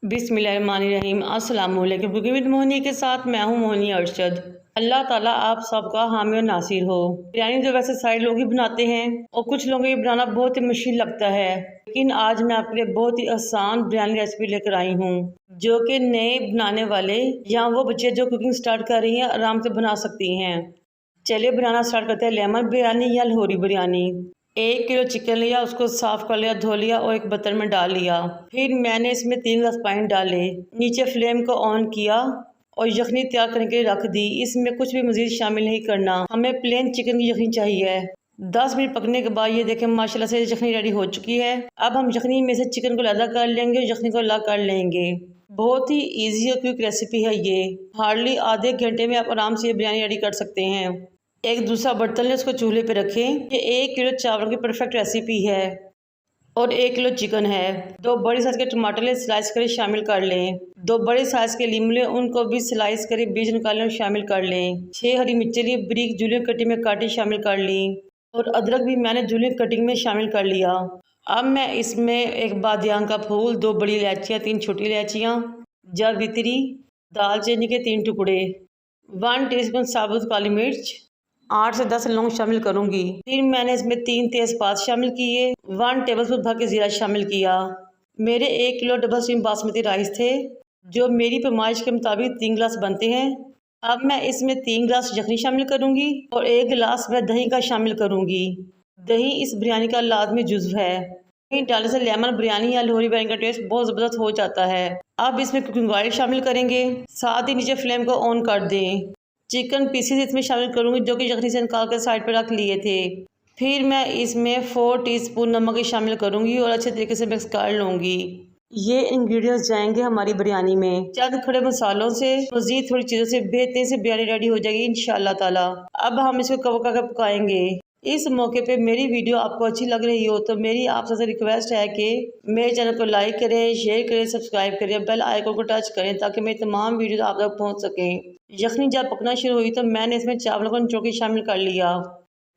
बिस्मिल्लाहिर्रहमानिर्रहीम। अस्सलाम वालेकुम। कुकिंग विद मोहिनी के साथ मैं हूँ मोहिनी अरशद। अल्लाह ताला आप सबका हामी और नासिर हो। बिरयानी तो वैसे सारे लोग ही बनाते हैं और कुछ लोगों को ये बनाना बहुत ही मुश्किल लगता है, लेकिन आज मैं आपके लिए बहुत ही आसान बिरयानी रेसिपी लेकर आई हूँ जो कि नए बनाने वाले या वो बच्चे जो कुकिंग स्टार्ट कर रही हैं आराम से बना सकती हैं। चलिए बनाना स्टार्ट करते हैं लेमन बिरयानी या लाहौरी बिरयानी। 1 किलो चिकन लिया, उसको साफ कर लिया, धो लिया और एक बर्तन में डाल लिया। फिर मैंने इसमें 3 गिलास पानी डाले, नीचे फ्लेम को ऑन किया और यखनी तैयार करने के लिए रख दी। इसमें कुछ भी मजीद शामिल नहीं करना, हमें प्लेन चिकन की यखनी चाहिए। 10 मिनट पकने के बाद ये देखें माशाल्लाह से यखनी रेडी हो चुकी है। अब हम यखनी में से चिकन को अलग कर लेंगे, यखनी को अलग कर लेंगे। बहुत ही ईजी और क्विक रेसिपी है ये। हार्डली आधे घंटे में आप आराम से ये बिरयानी रेडी कर सकते हैं। एक दूसरा बर्तन लें, उसको चूल्हे पे रखें। ये 1 किलो चावल की परफेक्ट रेसिपी है और 1 किलो चिकन है। 2 बड़ी साइज के टमाटर लें, स्लाइस कर शामिल कर लें। 2 बड़े साइज के नींबू लें, उनको भी स्लाइस कर बीज निकालें और शामिल कर लें। 6 हरी मिर्चें ली, बारीक जूलियन कटिंग में काटी शामिल कर ली और अदरक भी मैंने जूलियन कटिंग में शामिल कर लिया। अब मैं इसमें एक बादियान का फूल, 2 बड़ी इलायचियाँ, 3 छोटी इलायचियाँ, जावित्री, दालचीनी के 3 टुकड़े, 1 टीस्पून साबुत काली मिर्च, 8 से 10 लौंग शामिल करूंगी। फिर मैंने इसमें 3 तेज़पात शामिल किए, 1 टेबलस्पून भर के जीरा शामिल किया। मेरे 1 kilo double steam basmati rice थे जो मेरी फरमाइश के मुताबिक 3 गिलास बनते हैं। अब मैं इसमें 3 गिलास यखनी शामिल करूंगी और 1 गिलास मैं दही का शामिल करूंगी। दही इस बिरयानी का लाजमी जुज़्व है। दही डालने से लेमन बिरयानी या लाहौरी बिरयानी का टेस्ट बहुत ज़बरदस्त हो जाता है। अब इसमें कुकिंग ऑयल शामिल करेंगे, साथ ही नीचे फ्लेम को ऑन कर दें। चिकन पीसेस इसमें शामिल करूंगी जो कि यखनी से निकाल कर साइड पर रख लिए थे। फिर मैं इसमें 4 टीस्पून नमक ही शामिल करूंगी और अच्छे तरीके से मिक्स कर लूँगी। ये इंग्रेडिएंट्स जाएंगे हमारी बिरयानी में। चंद खड़े मसालों से, मज़ीद थोड़ी चीज़ों से बेहतरीन से बिरयानी रेडी हो जाएगी इंशाअल्लाह ताला। अब हम इसको कवर करके पकाएंगे। इस मौके पे मेरी वीडियो आपको अच्छी लग रही हो तो मेरी आप सबसे रिक्वेस्ट है कि मेरे चैनल को लाइक करें, शेयर करें, सब्सक्राइब करें, बेल आइकन को टच करें ताकि मेरी तमाम वीडियो आप तक पहुंच सकें। यखनी जब पकना शुरू हुई तो मैंने इसमें चावलों को निचोड़ के शामिल कर लिया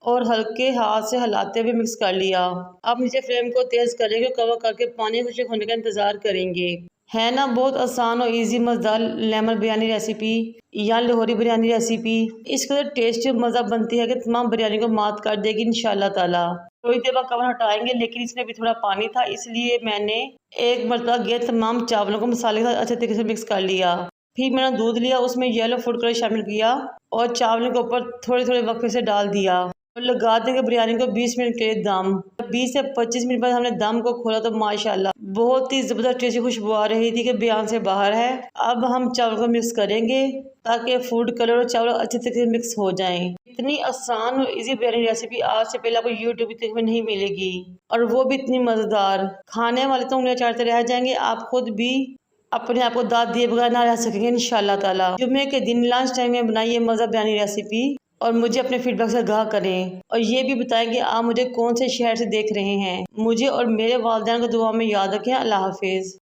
और हल्के हाथ से हिलाते हुए मिक्स कर लिया। अब नीचे फ्लेम को तेज़ करेंगे, कवर करके पानी खुश्क होने का इंतज़ार करेंगे। है ना बहुत आसान और इजी मज़ेदार लेमन बिरयानी रेसिपी या लाहौरी बिरयानी रेसिपी। इसके अंदर टेस्टी और मज़ा बनती है कि तमाम बिरयानी को मात कर देगी इंशाअल्लाह ताला। थोड़ी देर बाद कवर हटाएंगे, लेकिन इसमें भी थोड़ा पानी था इसलिए मैंने एक मरतबा गए तमाम चावलों को मसाले के साथ अच्छे तरीके से मिक्स कर लिया। फिर मैंने दूध लिया, उसमें येलो फूड कलर शामिल किया और चावलों के ऊपर थोड़े थोड़े वक्फे से डाल दिया और लगा देंगे बिरयानी को 20 मिनट के लिए दम। 20 से 25 मिनट बाद हमने दम को खोला तो माशाल्लाह बहुत ही ज़बरदस्त टेस्टी खुशबू आ रही थी कि बयान से बाहर है। अब हम चावल को मिक्स करेंगे ताकि फूड कलर और चावल अच्छे तरीके से मिक्स हो जाएं। इतनी आसान और इजी बिरयानी रेसिपी आज से पहले आपको यूट्यूब पे नहीं मिलेगी और वो भी इतनी मज़ेदार। खाने वाले तो उंगलियां चाटते रह जाएंगे, आप खुद भी अपने आप को दाद दिए बगैर ना रह सकेंगे इंशाअल्लाह ताला। जुम्मे के दिन लंच टाइम में बनाइए मज़ा बिरयानी रेसिपी और मुझे अपने फीडबैक से आगाह करें और ये भी बताएं कि आप मुझे कौन से शहर से देख रहे हैं। मुझे और मेरे वालिदैन को दुआ में याद रखें। अल्लाह हाफिज़।